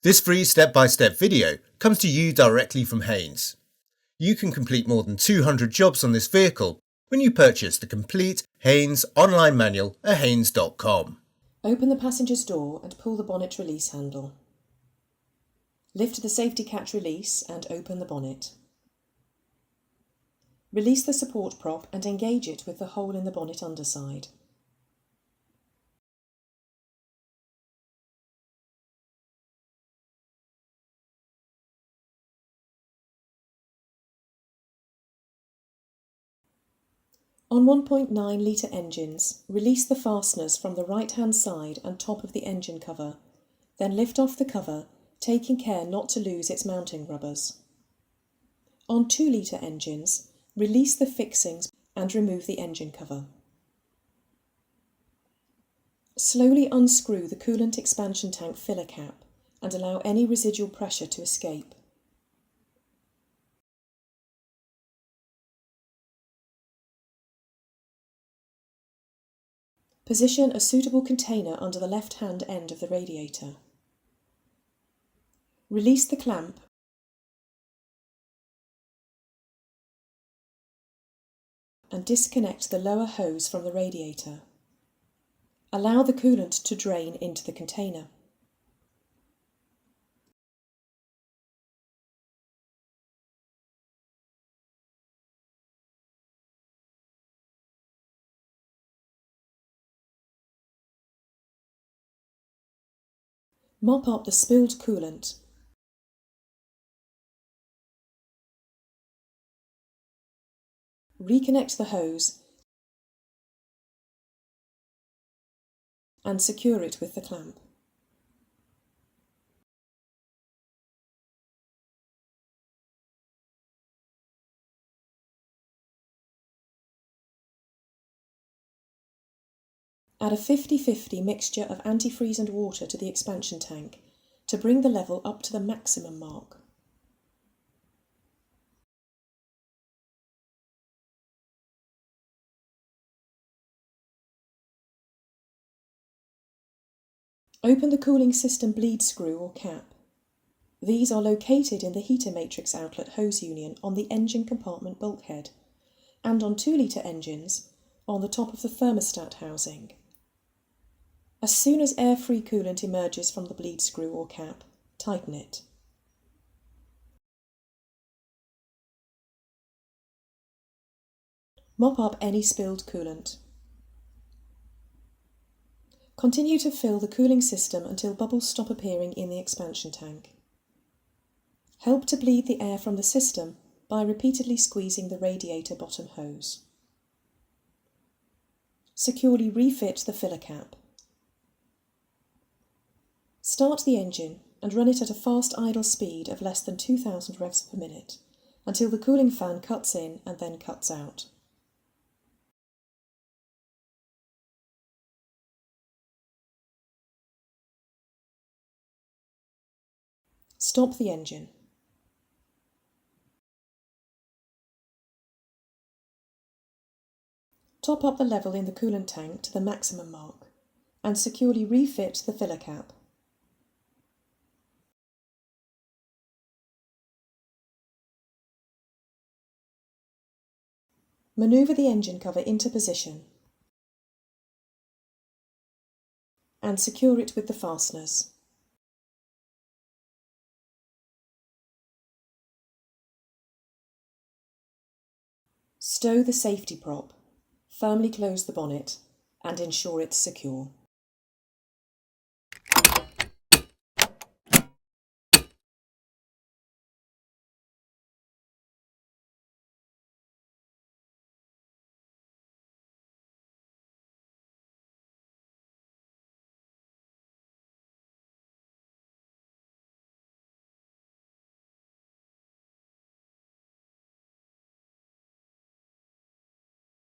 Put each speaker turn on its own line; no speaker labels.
This free step-by-step video comes to you directly from Haynes. You can complete more than 200 jobs on this vehicle when you purchase the complete Haynes online manual at haynes.com.
Open the passenger's door and pull the bonnet release handle. Lift the safety catch release and open the bonnet. Release the support prop and engage it with the hole in the bonnet underside. On 1.9 litre engines, release the fasteners from the right-hand side and top of the engine cover, then lift off the cover, taking care not to lose its mounting rubbers. On 2 litre engines, release the fixings and remove the engine cover. Slowly unscrew the coolant expansion tank filler cap and allow any residual pressure to escape. Position a suitable container under the left-hand end of the radiator. Release the clamp and disconnect the lower hose from the radiator. Allow the coolant to drain into the container. Mop up the spilled coolant. Reconnect the hose and secure it with the clamp. Add a 50-50 mixture of antifreeze and water to the expansion tank to bring the level up to the maximum mark. Open the cooling system bleed screw or cap. These are located in the heater matrix outlet hose union on the engine compartment bulkhead and on 2 litre engines on the top of the thermostat housing. As soon as air-free coolant emerges from the bleed screw or cap, tighten it. Mop up any spilled coolant. Continue to fill the cooling system until bubbles stop appearing in the expansion tank. Help to bleed the air from the system by repeatedly squeezing the radiator bottom hose. Securely refit the filler cap. Start the engine and run it at a fast idle speed of less than 2000 revs per minute until the cooling fan cuts in and then cuts out. Stop the engine. Top up the level in the coolant tank to the maximum mark and securely refit the filler cap. Manoeuvre the engine cover into position and secure it with the fasteners. Stow the safety prop, firmly close the bonnet and ensure it's secure.